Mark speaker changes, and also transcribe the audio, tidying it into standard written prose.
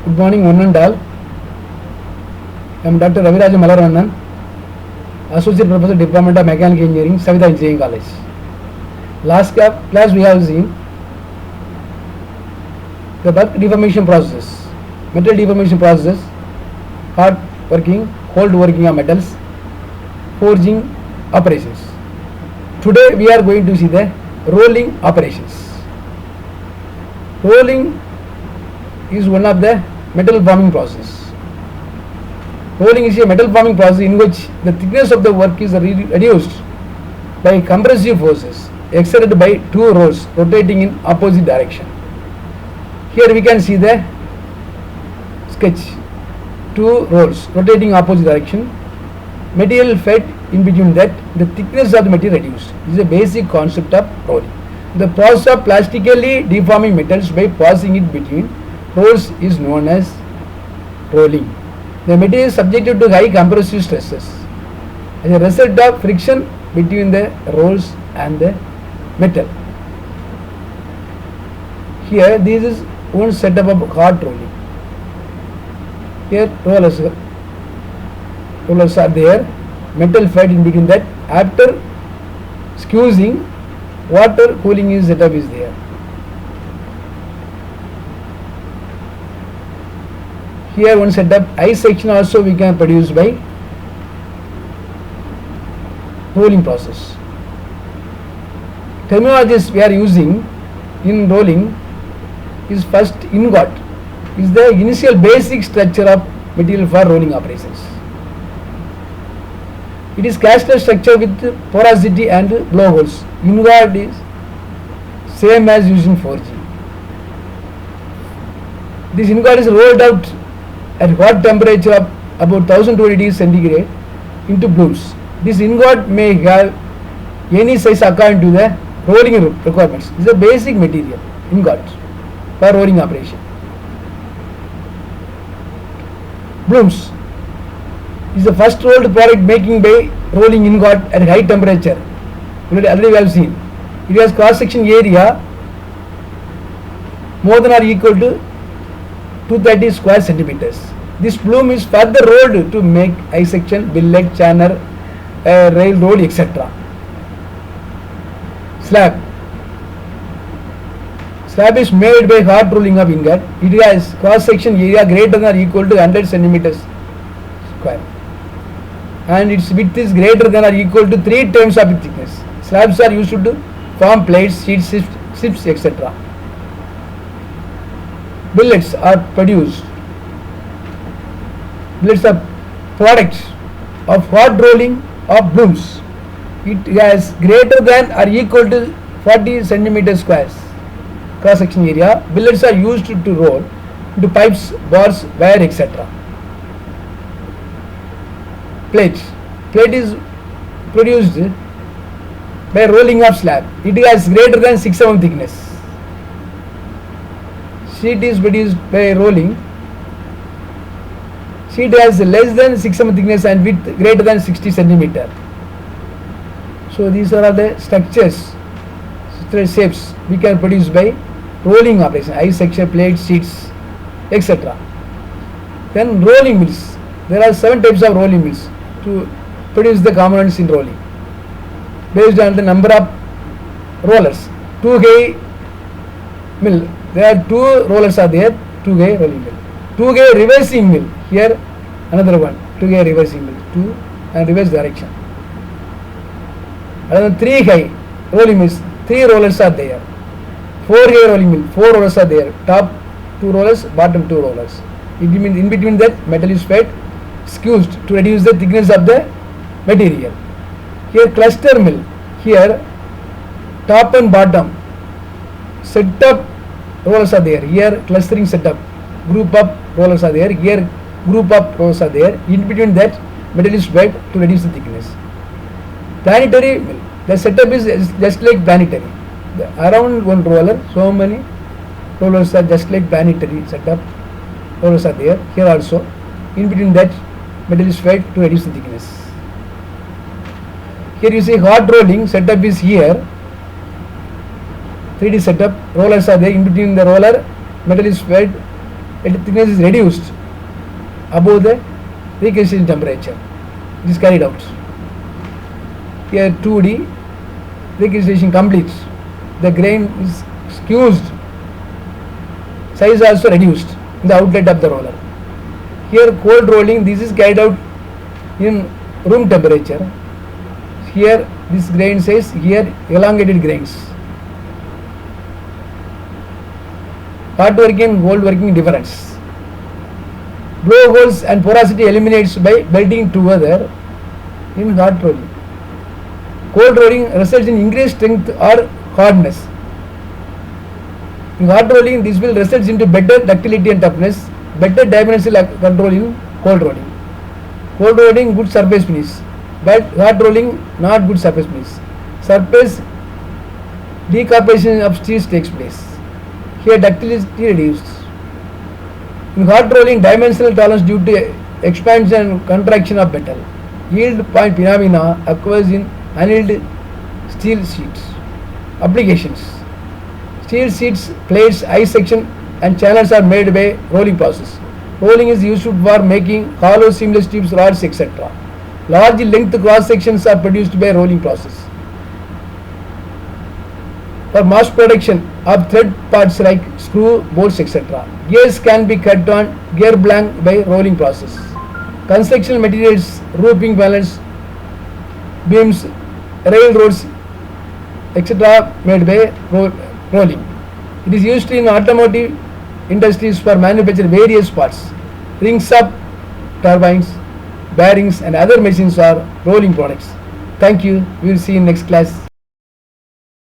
Speaker 1: Good morning, one and all. I am Dr. Raviraj Malaranan, Associate Professor, Department of Mechanical Engineering, Savitha Engineering College. Last class we have seen the bulk deformation process, metal deformation process, hot working, cold working of metals, forging operations. Today we are going to see the rolling operations. Rolling is one of the metal forming process. Rolling is a metal forming process in which the thickness of the work is reduced by compressive forces exerted by two rolls rotating in opposite direction. Here we can see the sketch. Two rolls rotating opposite direction. Material fed in between that, the thickness of the material reduced. This is a basic concept of rolling. The process of plastically deforming metals by passing it between rolls is known as rolling. The material is subjected to high compressive stresses as a result of friction between the rolls and the metal. Here this is one setup of hot rolling. Here rollers are there, metal fed in between that. After squeezing, water cooling is setup is there. Here one setup, ice section also we can produce by rolling process. Terminologies we are using in rolling is first ingot, is the initial basic structure of material for rolling operations. It is caster structure with porosity and blowholes. Ingot is same as used in forging. This ingot is rolled out at hot temperature of about 1200 degrees centigrade into blooms. This ingot may have any size according to the rolling requirements. This is a basic material, ingot, for rolling operation. Blooms is the first rolled product making by rolling ingot at high temperature. Already we have seen. It has cross section area more than or equal to 230 square centimeters. This bloom is further rolled to make ice section, billet, channel, railroad, etc. Slab. Slab is made by hot rolling of ingot. It has cross section area greater than or equal to 100 centimeters square, and its width is greater than or equal to 3 times of its thickness. Slabs are used to form plates, sheets, ships, etc. Billets are produced. Billets are products of hot rolling of blooms. It has greater than or equal to 40 centimeters squares cross section area. Billets are used to roll into pipes, bars, wire, etc. Plate. Plate is produced by rolling of slab. It has greater than 6 mm thickness. Sheet is produced by rolling. Sheet has less than 6 mm thickness and width greater than 60 centimeter. So these are all the structures, shapes we can produce by rolling operation, ice section, plates, sheets, etc. Then rolling mills. There are 7 types of rolling mills to produce the components in rolling based on the number of rollers. 2-gauge mill. There are 2 rollers are there. 2-gauge rolling mill. 2-gauge reversing mill. Here another one. 2-gauge reversing mill. 2 and reverse direction. Another 3-gauge rolling mills. 3 rollers are there. 4-gauge rolling mill. 4 rollers are there. Top 2 rollers, bottom 2 rollers. In between that, metal is fed, squeezed to reduce the thickness of the material. Here cluster mill. Here top and bottom set up rollers are there. Here clustering setup, group up rollers are there. Here group up rollers are there. In between that, metal is fed to reduce the thickness. Planetary mill. The setup is just like planetary. Around one roller, so many rollers are just like planetary setup. Rollers are there. Here also, in between that, metal is fed to reduce the thickness. Here you see hot rolling setup is here. 3D setup, rollers are there. In between the roller, metal is fed its thickness is reduced above the recrystallisation temperature. It is carried out. Here 2D recrystallization completes. The grain is squeezed. Size also reduced in the outlet of the roller. Here cold rolling, this is carried out in room temperature. Here this grain size, here elongated grains. Hot working and cold working difference. Blow holes and porosity eliminates by belting together in hot rolling. Cold rolling results in increased strength or hardness. In hot rolling, this will result into better ductility and toughness, better dimensional control in cold rolling. Cold rolling, good surface finish, but hot rolling, not good surface finish. Surface decomposition of steel takes place. Here ductility reduced. In hot rolling, dimensional tolerance due to expansion and contraction of metal. Yield point phenomena occurs in annealed steel sheets. Applications: steel sheets, plates, eye section and channels are made by rolling process. Rolling is used for making hollow seamless tubes, rods, etc. Large length cross sections are produced by rolling process. For mass production of thread parts like screw, bolts, etc. Gears can be cut on gear blank by rolling process. Construction materials, roofing panels, beams, railroads, etc. made by rolling. It is used in automotive industries for manufacture various parts. Rings of turbines, bearings and other machines are rolling products. Thank you. We will see you in next class.